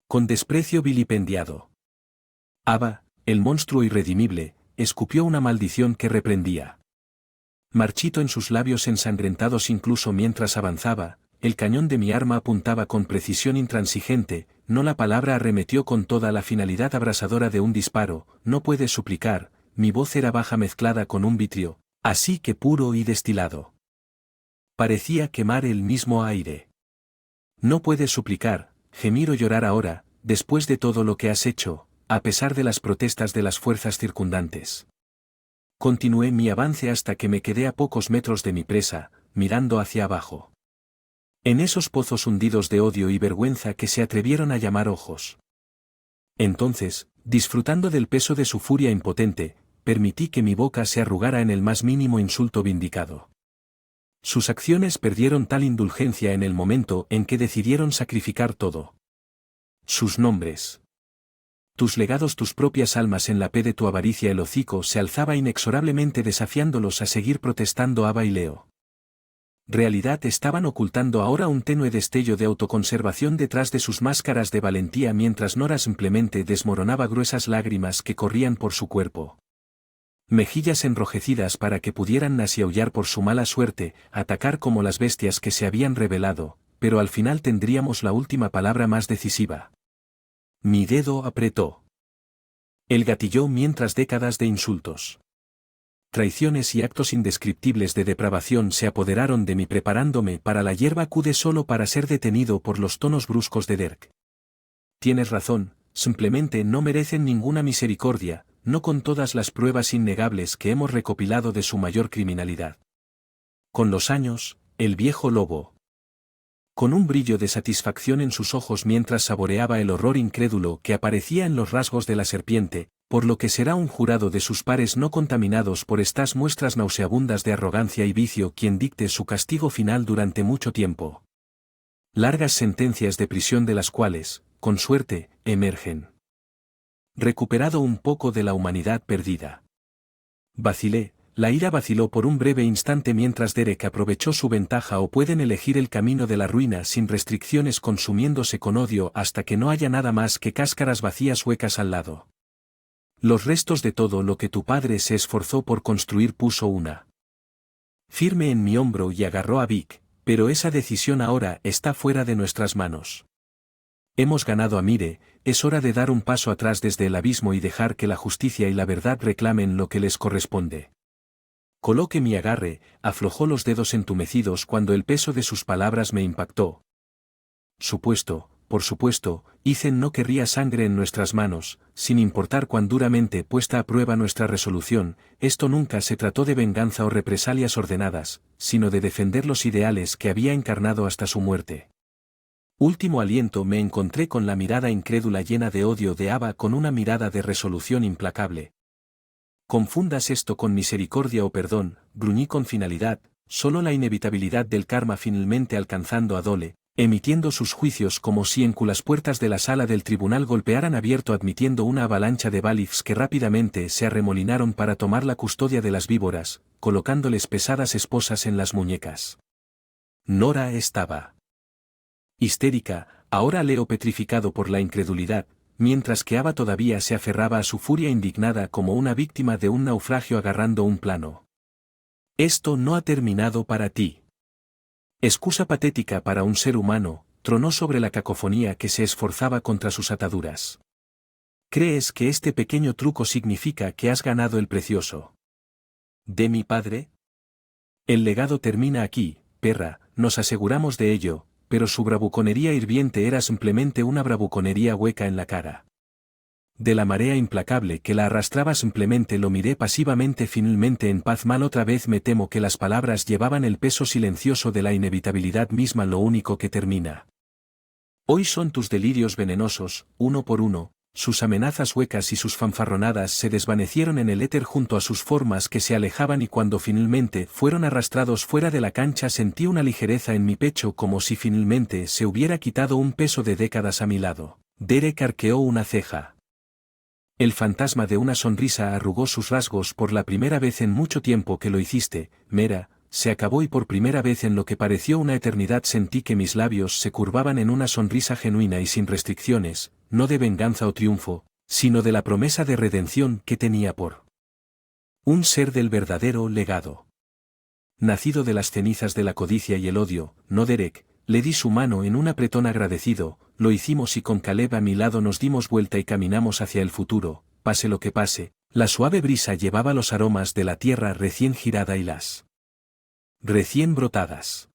con desprecio vilipendiado. Ava, el monstruo irredimible, escupió una maldición que reprendía. Marchito en sus labios ensangrentados incluso mientras avanzaba, el cañón de mi arma apuntaba con precisión intransigente, no la palabra arremetió con toda la finalidad abrasadora de un disparo. No puedes suplicar, mi voz era baja mezclada con un vitrio, así que puro y destilado. Parecía quemar el mismo aire. No puedes suplicar, gemir o llorar ahora, después de todo lo que has hecho, a pesar de las protestas de las fuerzas circundantes. Continué mi avance hasta que me quedé a pocos metros de mi presa, mirando hacia abajo. En esos pozos hundidos de odio y vergüenza que se atrevieron a llamar ojos. Entonces, disfrutando del peso de su furia impotente, permití que mi boca se arrugara en el más mínimo insulto vindicado. Sus acciones perdieron tal indulgencia en el momento en que decidieron sacrificar todo. Sus nombres. Tus legados, tus propias almas en la P de tu avaricia. El hocico se alzaba inexorablemente desafiándolos a seguir protestando. Ava y Leo. Realidad estaban ocultando ahora un tenue destello de autoconservación detrás de sus máscaras de valentía mientras Nora simplemente desmoronaba gruesas lágrimas que corrían por su cuerpo. Mejillas enrojecidas para que pudieran nasiaullar por su mala suerte, atacar como las bestias que se habían rebelado, pero al final tendríamos la última palabra más decisiva. Mi dedo apretó. Él gatilló mientras décadas de insultos, traiciones y actos indescriptibles de depravación se apoderaron de mí preparándome para la hierba acude solo para ser detenido por los tonos bruscos de Derek. Tienes razón, simplemente no merecen ninguna misericordia, no con todas las pruebas innegables que hemos recopilado de su mayor criminalidad. Con los años, el viejo lobo, con un brillo de satisfacción en sus ojos mientras saboreaba el horror incrédulo que aparecía en los rasgos de la serpiente, por lo que será un jurado de sus pares no contaminados por estas muestras nauseabundas de arrogancia y vicio quien dicte su castigo final durante mucho tiempo. Largas sentencias de prisión de las cuales, con suerte, emergen. Recuperado un poco de la humanidad perdida. Vacilé, la ira vaciló por un breve instante mientras Derek aprovechó su ventaja o pueden elegir el camino de la ruina sin restricciones consumiéndose con odio hasta que no haya nada más que cáscaras vacías huecas al lado. Los restos de todo lo que tu padre se esforzó por construir puso una firme en mi hombro y agarró a Vic, pero esa decisión ahora está fuera de nuestras manos. Hemos ganado a Mire, es hora de dar un paso atrás desde el abismo y dejar que la justicia y la verdad reclamen lo que les corresponde. Coloque mi agarre, aflojó los dedos entumecidos cuando el peso de sus palabras me impactó. Por supuesto, Ethan no querría sangre en nuestras manos, sin importar cuán duramente puesta a prueba nuestra resolución, esto nunca se trató de venganza o represalias ordenadas, sino de defender los ideales que había encarnado hasta su muerte. Último aliento me encontré con la mirada incrédula llena de odio de Ava con una mirada de resolución implacable. Confundas esto con misericordia o perdón, gruñí con finalidad, solo la inevitabilidad del karma finalmente alcanzando a Dole, emitiendo sus juicios como si en las puertas de la sala del tribunal golpearan abierto admitiendo una avalancha de Balifs que rápidamente se arremolinaron para tomar la custodia de las víboras, colocándoles pesadas esposas en las muñecas. Nora estaba histérica, ahora Leo petrificado por la incredulidad, mientras que Ava todavía se aferraba a su furia indignada como una víctima de un naufragio agarrando un plano. Esto no ha terminado para ti. Excusa patética para un ser humano, tronó sobre la cacofonía que se esforzaba contra sus ataduras. ¿Crees que este pequeño truco significa que has ganado el precioso de mi padre? El legado termina aquí, perra, nos aseguramos de ello, pero su bravuconería hirviente era simplemente una bravuconería hueca en la cara. De la marea implacable que la arrastraba simplemente lo miré pasivamente finalmente en paz mal otra vez me temo que las palabras llevaban el peso silencioso de la inevitabilidad misma lo único que termina. Hoy son tus delirios venenosos, uno por uno, sus amenazas huecas y sus fanfarronadas se desvanecieron en el éter junto a sus formas que se alejaban y cuando finalmente fueron arrastrados fuera de la cancha sentí una ligereza en mi pecho como si finalmente se hubiera quitado un peso de décadas a mi lado. Derek arqueó una ceja. El fantasma de una sonrisa arrugó sus rasgos por la primera vez en mucho tiempo que lo hiciste, Mera, se acabó y por primera vez en lo que pareció una eternidad sentí que mis labios se curvaban en una sonrisa genuina y sin restricciones, no de venganza o triunfo, sino de la promesa de redención que tenía por un ser del verdadero legado. Nacido de las cenizas de la codicia y el odio, no Derek, le di su mano en un apretón agradecido, lo hicimos y con Caleb a mi lado nos dimos vuelta y caminamos hacia el futuro, pase lo que pase, la suave brisa llevaba los aromas de la tierra recién girada y las recién brotadas.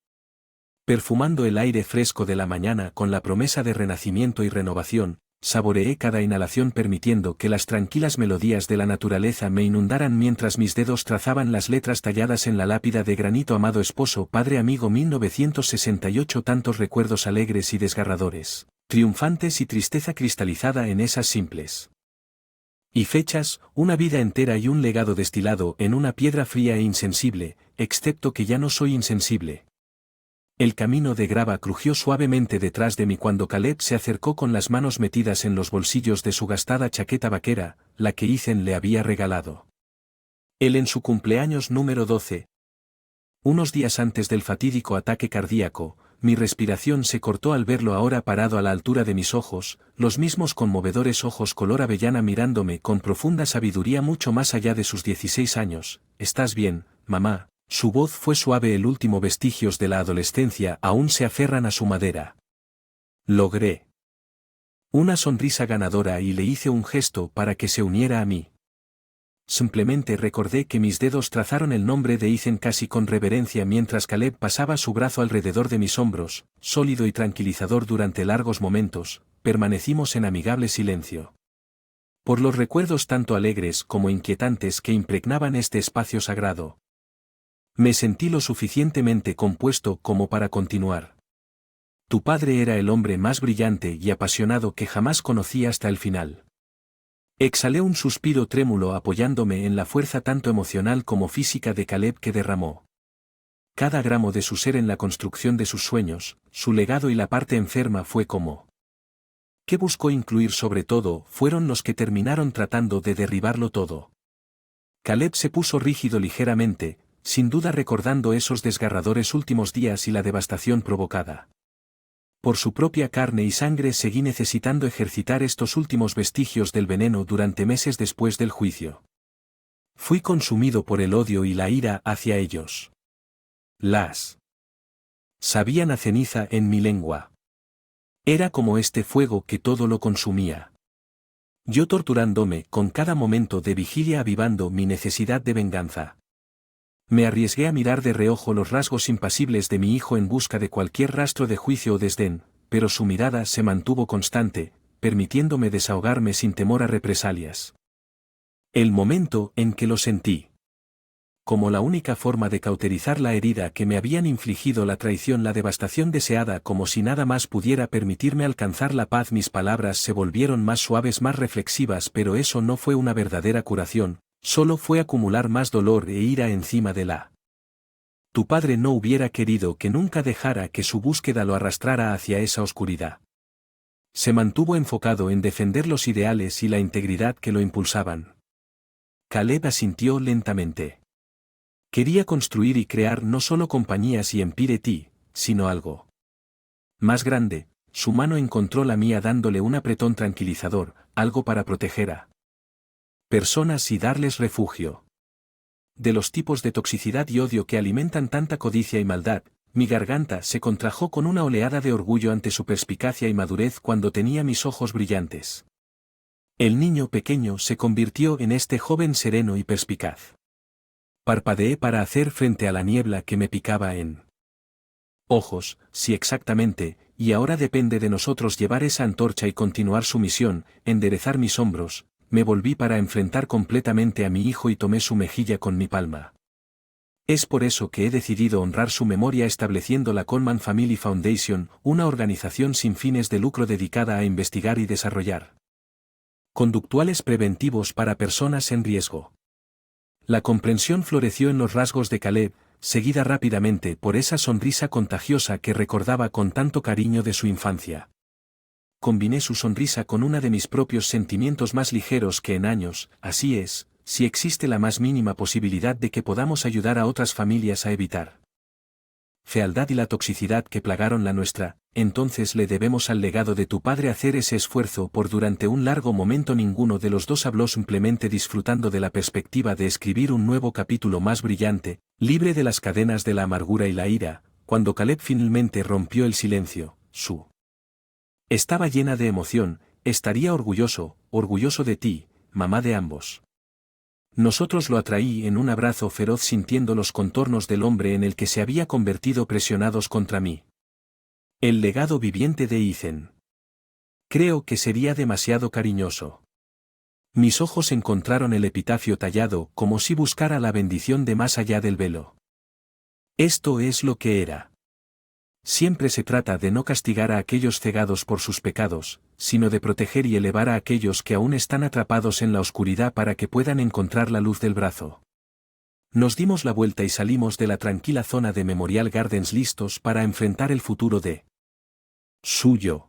Perfumando el aire fresco de la mañana con la promesa de renacimiento y renovación, saboreé cada inhalación permitiendo que las tranquilas melodías de la naturaleza me inundaran mientras mis dedos trazaban las letras talladas en la lápida de granito amado esposo padre amigo 1968 tantos recuerdos alegres y desgarradores, triunfantes y tristeza cristalizada en esas simples y fechas, una vida entera y un legado destilado en una piedra fría e insensible, excepto que ya no soy insensible. El camino de grava crujió suavemente detrás de mí cuando Caleb se acercó con las manos metidas en los bolsillos de su gastada chaqueta vaquera, la que Ethan le había regalado. Él en su cumpleaños número 12. Unos días antes del fatídico ataque cardíaco, mi respiración se cortó al verlo ahora parado a la altura de mis ojos, los mismos conmovedores ojos color avellana mirándome con profunda sabiduría mucho más allá de sus 16 años. ¿Estás bien, mamá? Su voz fue suave. El último vestigios de la adolescencia aún se aferran a su madera. Logré una sonrisa ganadora y le hice un gesto para que se uniera a mí. Simplemente recordé que mis dedos trazaron el nombre de Ethan casi con reverencia mientras Caleb pasaba su brazo alrededor de mis hombros, sólido y tranquilizador durante largos momentos. Permanecimos en amigable silencio. Por los recuerdos tanto alegres como inquietantes que impregnaban este espacio sagrado, me sentí lo suficientemente compuesto como para continuar. Tu padre era el hombre más brillante y apasionado que jamás conocí hasta el final. Exhalé un suspiro trémulo apoyándome en la fuerza tanto emocional como física de Caleb que derramó cada gramo de su ser en la construcción de sus sueños. Su legado y la parte enferma fue como que buscó incluir sobre todo fueron los que terminaron tratando de derribarlo todo. Caleb se puso rígido ligeramente, sin duda recordando esos desgarradores últimos días y la devastación provocada por su propia carne y sangre. Seguí necesitando ejercitar estos últimos vestigios del veneno durante meses después del juicio. Fui consumido por el odio y la ira hacia ellos. Las sabían a ceniza en mi lengua. Era como este fuego que todo lo consumía. Yo torturándome con cada momento de vigilia, avivando mi necesidad de venganza. Me arriesgué a mirar de reojo los rasgos impasibles de mi hijo en busca de cualquier rastro de juicio o desdén, pero su mirada se mantuvo constante, permitiéndome desahogarme sin temor a represalias. El momento en que lo sentí como la única forma de cauterizar la herida que me habían infligido, la traición, la devastación deseada, como si nada más pudiera permitirme alcanzar la paz. Mis palabras se volvieron más suaves, más reflexivas, pero eso no fue una verdadera curación. Solo fue acumular más dolor e ira encima de la. Tu padre no hubiera querido que nunca dejara que su búsqueda lo arrastrara hacia esa oscuridad. Se mantuvo enfocado en defender los ideales y la integridad que lo impulsaban. Caleb asintió lentamente. Quería construir y crear no solo compañías y Empire Tea, sino algo más grande. Su mano encontró la mía dándole un apretón tranquilizador, algo para proteger a personas y darles refugio de los tipos de toxicidad y odio que alimentan tanta codicia y maldad. Mi garganta se contrajo con una oleada de orgullo ante su perspicacia y madurez cuando tenía mis ojos brillantes. El niño pequeño se convirtió en este joven sereno y perspicaz. Parpadeé para hacer frente a la niebla que me picaba en ojos. Sí, exactamente, y ahora depende de nosotros llevar esa antorcha y continuar su misión. Enderezar mis hombros. Me volví para enfrentar completamente a mi hijo y tomé su mejilla con mi palma. Es por eso que he decidido honrar su memoria estableciendo la Conman Family Foundation, una organización sin fines de lucro dedicada a investigar y desarrollar conductuales preventivos para personas en riesgo. La comprensión floreció en los rasgos de Caleb, seguida rápidamente por esa sonrisa contagiosa que recordaba con tanto cariño de su infancia. Combiné su sonrisa con una de mis propios sentimientos más ligeros que en años. Así es, si existe la más mínima posibilidad de que podamos ayudar a otras familias a evitar fealdad y la toxicidad que plagaron la nuestra, entonces le debemos al legado de tu padre hacer ese esfuerzo. Por durante un largo momento ninguno de los dos habló, simplemente disfrutando de la perspectiva de escribir un nuevo capítulo más brillante, libre de las cadenas de la amargura y la ira. Cuando Caleb finalmente rompió el silencio, estaba llena de emoción. Estaría orgulloso de ti, mamá de ambos. Nosotros lo atraí en un abrazo feroz, sintiendo los contornos del hombre en el que se había convertido presionados contra mí. El legado viviente de Ethan. Creo que sería demasiado cariñoso. Mis ojos encontraron el epitafio tallado como si buscara la bendición de más allá del velo. Esto es lo que era. Siempre se trata de no castigar a aquellos cegados por sus pecados, sino de proteger y elevar a aquellos que aún están atrapados en la oscuridad para que puedan encontrar la luz del brazo. Nos dimos la vuelta y salimos de la tranquila zona de Memorial Gardens listos para enfrentar el futuro de suyo.